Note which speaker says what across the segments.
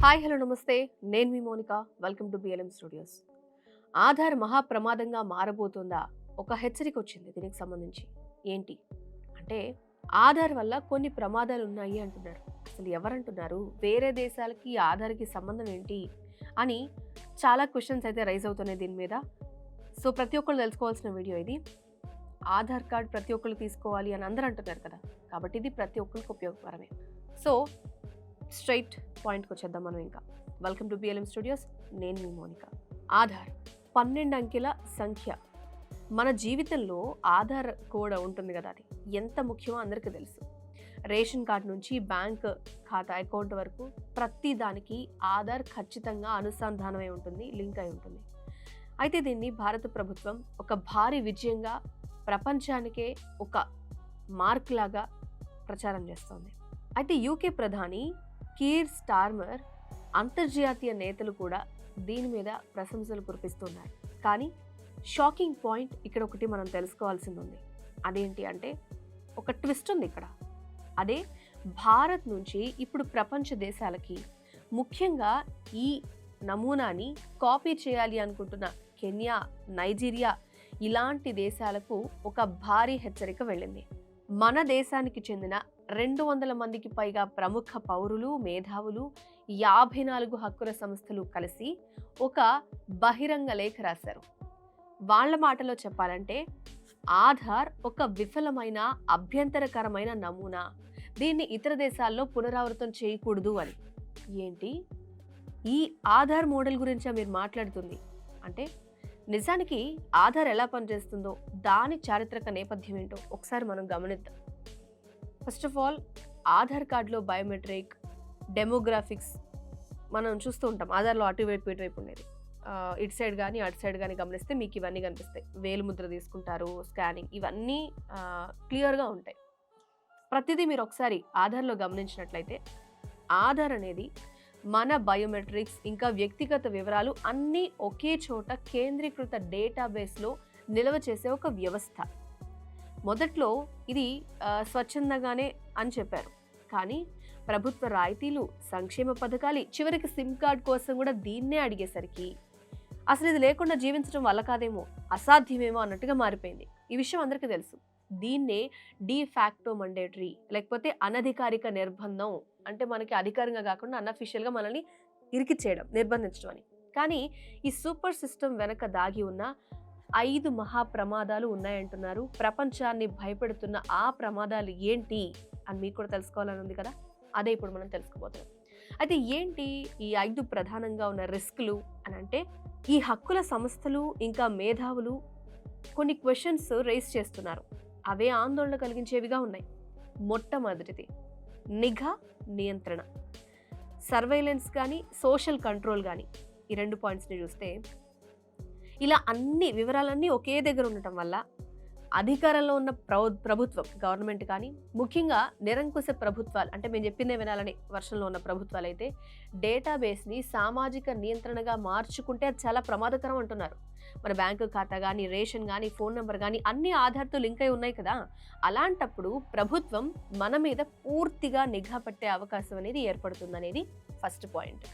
Speaker 1: Hi hello నమస్తే. నేను మీ Monika. Welcome to BLM studios. Aadhaar మహాప్రమాదంగా మారబోతుందా? ఒక హెచ్చరిక వచ్చింది దీనికి సంబంధించి. ఏంటి అంటే ఆధార్ వల్ల కొన్ని ప్రమాదాలు ఉన్నాయి అంటున్నారు. అసలు ఎవరంటున్నారు? వేరే దేశాలకి ఈ ఆధార్‌కి సంబంధం ఏంటి? అని చాలా క్వెషన్స్ అయితే రైజ్ అవుతున్నాయి దీని మీద. సో ప్రతి ఒక్కళ్ళు తెలుసుకోవాల్సిన వీడియో ఇది. ఆధార్ కార్డ్ ప్రతి ఒక్కళ్ళు తీసుకోవాలి అని అందరూ అంటున్నారు కదా! కాబట్టి ఇది ప్రతి ఒక్కరికి ఉపయోగకరమే. సో స్ట్రైట్ పాయింట్కి వచ్చేద్దాం మనం ఇంకా. Welcome to BLM studios. నేను మీ మోనిక. ఆధార్ 12 అంకెల సంఖ్య. మన జీవితంలో ఆధార్ కోడ్ ఉంటుంది కదా, అది ఎంత ముఖ్యమో అందరికీ తెలుసు. రేషన్ కార్డ్ నుంచి బ్యాంక్ ఖాతా అకౌంట్ వరకు ప్రతి దానికి ఆధార్ ఖచ్చితంగా అనుసంధానమై ఉంటుంది, లింక్ అయి ఉంటుంది. అయితే దీన్ని భారత ప్రభుత్వం ఒక భారీ విజయంగా ప్రపంచానికే ఒక మార్క్ లాగా ప్రచారం చేస్తోంది. అయితే యూకే ప్రధాని కీర్ స్టార్మర్, అంతర్జాతీయ నేతలు కూడా దీని మీద ప్రశంసలు కురిపిస్తున్నారు. కానీ షాకింగ్ పాయింట్ ఇక్కడ ఒకటి మనం తెలుసుకోవాల్సింది ఉంది. అదేంటి అంటే ఒక ట్విస్ట్ ఉంది ఇక్కడ. అదే భారత్ నుంచి ఇప్పుడు ప్రపంచ దేశాలకి, ముఖ్యంగా ఈ నమూనాని కాపీ చేయాలి అనుకుంటున్న కెన్యా, నైజీరియా ఇలాంటి దేశాలకు ఒక భారీ హెచ్చరిక వెళ్ళింది. మన దేశానికి చెందిన 200 మందికి పైగా ప్రముఖ పౌరులు, మేధావులు, 54 హక్కుల సంస్థలు కలిసి ఒక బహిరంగ లేఖ రాశారు. వాళ్ళ మాటలో చెప్పాలంటే ఆధార్ ఒక విఫలమైన, అభ్యంతరకరమైన నమూనా. దీన్ని ఇతర దేశాల్లో పునరావృతం చేయకూడదు అని. ఏంటి ఈ ఆధార్ మోడల్ గురించా మీరు మాట్లాడుతుంది అంటే? నిజానికి ఆధార్ ఎలా పనిచేస్తుందో, దాని చారిత్రక నేపథ్యం ఏంటో ఒకసారి మనం గమనిద్దాం. ఫస్ట్ ఆఫ్ ఆల్, ఆధార్ కార్డులో బయోమెట్రిక్, డెమోగ్రాఫిక్స్ మనం చూస్తూ ఉంటాం. ఆధార్లో అటువైపు ఇటువైపు ఉండేది. ఇటు సైడ్ కానీ అటు సైడ్ కానీ గమనిస్తే మీకు ఇవన్నీ కనిపిస్తాయి. వేలు ముద్ర తీసుకుంటారు, స్కానింగ్, ఇవన్నీ క్లియర్గా ఉంటాయి. ప్రతిదీ మీరు ఒకసారి ఆధార్లో గమనించినట్లయితే ఆధార్ అనేది మన బయోమెట్రిక్స్ ఇంకా వ్యక్తిగత వివరాలు అన్నీ ఒకే చోట కేంద్రీకృత డేటాబేస్లో నిల్వ చేసే ఒక వ్యవస్థ. మొదట్లో ఇది స్వచ్ఛందంగానే అని చెప్పారు. కానీ ప్రభుత్వ రాయితీలు, సంక్షేమ పథకాలు, చివరికి సిమ్ కార్డ్ కోసం కూడా దీన్నే అడిగేసరికి అసలు ఇది లేకుండా జీవించడం వల్ల కాదేమో, అసాధ్యమేమో అన్నట్టుగా మారిపోయింది. ఈ విషయం అందరికీ తెలుసు. దీన్నే డీ ఫ్యాక్టో మండేటరీ, లేకపోతే అనధికారిక నిర్బంధం అంటే మనకి అధికారంగా కాకుండా అన్అఫీషియల్గా మనల్ని ఇరికిచ్చేయడం, నిర్బంధించడం అని. కానీ ఈ సూపర్ సిస్టమ్ వెనక దాగి ఉన్న 5 మహాప్రమాదాలు ఉన్నాయంటున్నారు. ప్రపంచాన్ని భయపెడుతున్న ఆ ప్రమాదాలు ఏంటి అని మీకు కూడా తెలుసుకోవాలని ఉంది కదా, అదే ఇప్పుడు మనం తెలుసుకోబోతున్నాం. అయితే ఏంటి ఈ 5 ప్రధానంగా ఉన్న రిస్కులు అని అంటే, ఈ హక్కుల సంస్థలు ఇంకా మేధావులు కొన్ని క్వశ్చన్స్ రైజ్ చేస్తున్నారు. అవే ఆందోళన కలిగించేవిగా ఉన్నాయి. మొట్టమొదటిది నిఘా, నియంత్రణ, సర్వైలెన్స్ కానీ సోషల్ కంట్రోల్ కానీ. ఈ 2 పాయింట్స్ని చూస్తే ఇలా అన్ని వివరాలన్నీ ఒకే దగ్గర ఉండటం వల్ల అధికారంలో ఉన్న ప్రభుత్వం, గవర్నమెంట్ కానీ, ముఖ్యంగా నిరంకుశ ప్రభుత్వాలు అంటే మేము చెప్పిందే వినాలని వర్షంలో ఉన్న ప్రభుత్వాలు అయితే డేటాబేస్ని సామాజిక నియంత్రణగా మార్చుకుంటే అది చాలా ప్రమాదకరం అంటున్నారు. మన బ్యాంకు ఖాతా కానీ, రేషన్ కానీ, ఫోన్ నెంబర్ కానీ అన్ని ఆధార్తో లింక్ అయి ఉన్నాయి కదా. అలాంటప్పుడు ప్రభుత్వం మన మీద పూర్తిగా నిఘా పట్టే అవకాశం అనేది ఏర్పడుతుందనేది ఫస్ట్ పాయింట్.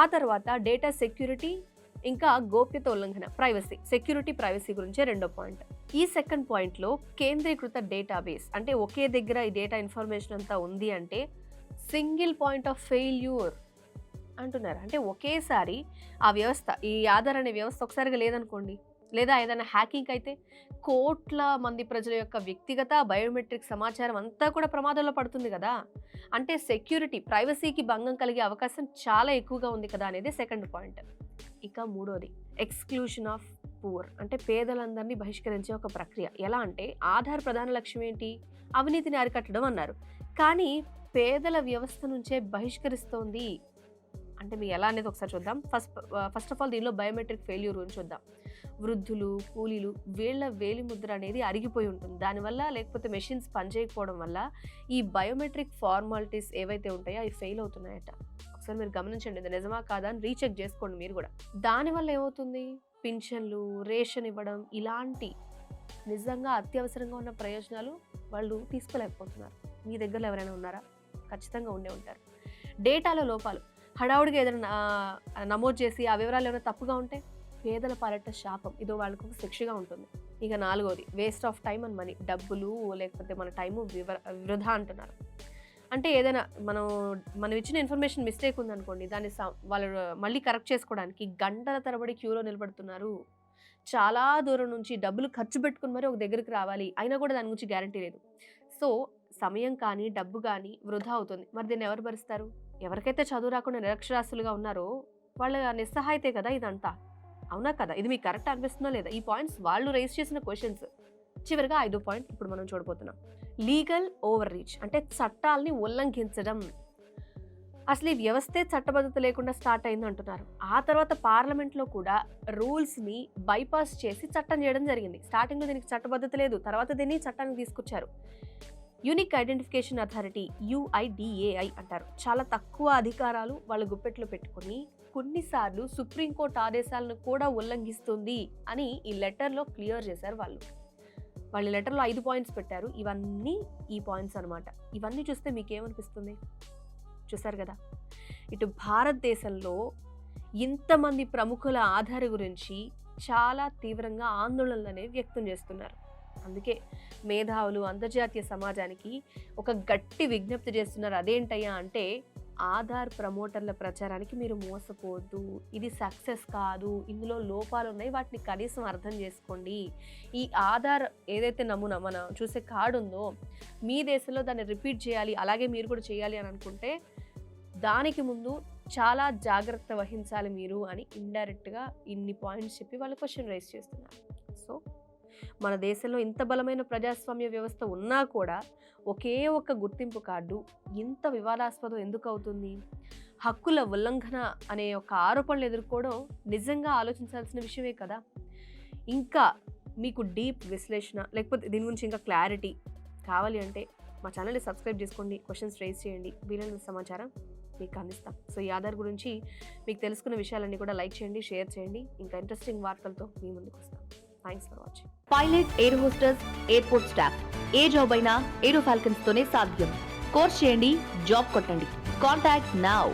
Speaker 1: ఆ తర్వాత డేటా సెక్యూరిటీ ఇంకా గోప్యత ఉల్లంఘన, ప్రైవసీ, సెక్యూరిటీ, ప్రైవసీ గురించే రెండో పాయింట్. ఈ సెకండ్ పాయింట్లో కేంద్రీకృత డేటాబేస్ అంటే ఒకే దగ్గర ఈ డేటా ఇన్ఫర్మేషన్ అంతా ఉంది అంటే సింగిల్ పాయింట్ ఆఫ్ ఫెయిల్యూర్ అంటున్నారు. అంటే ఒకేసారి ఆ వ్యవస్థ, ఈ ఆధార్ అనే వ్యవస్థ ఒకసారిగా లేదనుకోండి, లేదా ఏదైనా హ్యాకింగ్ అయితే కోట్ల మంది ప్రజల యొక్క వ్యక్తిగత బయోమెట్రిక్ సమాచారం అంతా కూడా ప్రమాదంలో పడుతుంది కదా. అంటే సెక్యూరిటీ, ప్రైవసీకి భంగం కలిగే అవకాశం చాలా ఎక్కువగా ఉంది కదా అనేది సెకండ్ పాయింట్. ఇక మూడోది ఎక్స్క్లూషన్ ఆఫ్ పూర్ అంటే పేదలందరినీ బహిష్కరించే ఒక ప్రక్రియ. ఎలా అంటే ఆధార్ ప్రధాన లక్ష్యం ఏంటి? అవినీతిని అరికట్టడం అన్నారు. కానీ పేదల వ్యవస్థ నుంచే బహిష్కరిస్తోంది అంటే మీకు ఎలా అనేది ఒకసారి చూద్దాం. ఫస్ట్ ఆఫ్ ఆల్ దీనిలో బయోమెట్రిక్ ఫెయిల్యూర్ గురించి చూద్దాం. వృద్ధులు, కూలీలు, వీళ్ళ వేలిముద్ర అనేది అరిగిపోయి ఉంటుంది. దానివల్ల, లేకపోతే మెషిన్స్ పనిచేయకపోవడం వల్ల ఈ బయోమెట్రిక్ ఫార్మాలిటీస్ ఏవైతే ఉంటాయో అవి ఫెయిల్ అవుతున్నాయట. ఒకసారి మీరు గమనించండి, ఇది నిజమా కాదా అని రీచెక్ చేసుకోండి మీరు కూడా. దానివల్ల ఏమవుతుంది? పింఛన్లు, రేషన్ ఇవ్వడం ఇలాంటి నిజంగా అత్యవసరంగా ఉన్న ప్రయోజనాలు వాళ్ళు తీసుకోలేకపోతున్నారు. మీ దగ్గరలో ఎవరైనా ఉన్నారా? ఖచ్చితంగా ఉండే ఉంటారు. డేటాలో లోపాలు, హడావుడిగా ఏదైనా నమోదు చేసి ఆ వివరాలు ఏమైనా తప్పుగా ఉంటే పేదల పాలట శాపం, ఇదో వాళ్ళకు ఒక శిక్షగా ఉంటుంది. ఇక 4వది waste of time and money, డబ్బులు లేకపోతే మన టైము వృధా అంటున్నారు. అంటే ఏదైనా మనం ఇచ్చిన ఇన్ఫర్మేషన్ మిస్టేక్ ఉందనుకోండి, దాన్ని వాళ్ళు మళ్ళీ కరెక్ట్ చేసుకోవడానికి గంటల తరబడి క్యూలో నిలబడుతున్నారు. చాలా దూరం నుంచి డబ్బులు ఖర్చు పెట్టుకుని మరి ఒక దగ్గరికి రావాలి, అయినా కూడా దాని గురించి గ్యారంటీ లేదు. సో సమయం కానీ డబ్బు కానీ వృధా అవుతుంది. మరి దీన్ని ఎవరు భరిస్తారు? ఎవరికైతే చదువు రాకుండా నిరక్షరాస్యులుగా ఉన్నారో వాళ్ళ నిస్సహాయతే కదా ఇదంతా. అవునా కదా? ఇది మీకు కరెక్ట్ అనిపిస్తుందా లేదా? ఈ పాయింట్స్ వాళ్ళు రైజ్ చేసిన క్వశ్చన్స్. చివరిగా 5వ పాయింట్ ఇప్పుడు మనం చూడబోతున్నాం. లీగల్ ఓవర్ రీచ్, అంటే చట్టాలని ఉల్లంఘించడం. అసలు ఈ వ్యవస్థే చట్టబద్ధత లేకుండా స్టార్ట్ అయింది అంటున్నారు. ఆ తర్వాత పార్లమెంట్లో కూడా రూల్స్ని బైపాస్ చేసి చట్టం చేయడం జరిగింది. స్టార్టింగ్లో దీనికి చట్టబద్ధత లేదు, తర్వాత దీన్ని చట్టానికి తీసుకొచ్చారు. యూనిక్ ఐడెంటిఫికేషన్ అథారిటీ, UIDAI అంటారు. చాలా తక్కువ అధికారాలు వాళ్ళ గుప్పెట్లో పెట్టుకుని కొన్నిసార్లు సుప్రీంకోర్టు ఆదేశాలను కూడా ఉల్లంఘిస్తుంది అని ఈ లెటర్లో క్లియర్ చేశారు వాళ్ళు. వాళ్ళ లెటర్లో 5 పాయింట్స్ పెట్టారు. ఇవన్నీ ఈ పాయింట్స్ అనమాట. ఇవన్నీ చూస్తే మీకేమనిపిస్తుంది? చూసారు కదా, ఇటు భారతదేశంలో ఇంతమంది ప్రముఖుల ఆధార్ గురించి చాలా తీవ్రంగా ఆందోళనలు అనేవి వ్యక్తం చేస్తున్నారు. అందుకే మేధావులు అంతర్జాతీయ సమాజానికి ఒక గట్టి విజ్ఞప్తి చేస్తున్నారు. అదేంటయ్యా అంటే, ఆధార్ ప్రమోటర్ల ప్రచారానికి మీరు మోసపోవద్దు, ఇది సక్సెస్ కాదు, ఇందులో లోపాలు ఉన్నాయి, వాటిని కనీసం అర్థం చేసుకోండి. ఈ ఆధార్ ఏదైతే నమూనా మన చూసే కార్డు ఉందో, మీ దేశంలో దాన్ని రిపీట్ చేయాలి, అలాగే మీరు కూడా చేయాలి అని అనుకుంటే దానికి ముందు చాలా జాగ్రత్త వహించాలి మీరు అని ఇండైరెక్ట్గా ఇన్ని పాయింట్స్ చెప్పి వాళ్ళు క్వశ్చన్ రైజ్ చేస్తున్నారు. సో మన దేశంలో ఇంత బలమైన ప్రజాస్వామ్య వ్యవస్థ ఉన్నా కూడా ఒకే ఒక్క గుర్తింపు కార్డు ఇంత వివాదాస్పదం ఎందుకు అవుతుంది? హక్కుల ఉల్లంఘన అనే ఒక ఆరోపణలు ఎదుర్కోవడం నిజంగా ఆలోచించాల్సిన విషయమే కదా. ఇంకా మీకు డీప్ విశ్లేషణ లేకపోతే దీని గురించి ఇంకా క్లారిటీ కావాలి అంటే మా ఛానల్ని సబ్స్క్రైబ్ చేసుకోండి, క్వశ్చన్స్ రైజ్ చేయండి, వీలైన సమాచారం మీకు అందిస్తాం. సో ఈ ఆధార్ గురించి మీకు తెలుసుకున్న విషయాలన్నీ కూడా లైక్ చేయండి, షేర్ చేయండి. ఇంకా ఇంట్రెస్టింగ్ వార్తలతో మీ ముందుకు వస్తాం. Thanks for watching.
Speaker 2: Pilot, air hostess, airport staff, A job అయినా ఏరో ఫాల్కన్స్ తోనే సాధ్యం. కోర్స్ చేయండి, జాబ్ కొట్టండి. Contact now.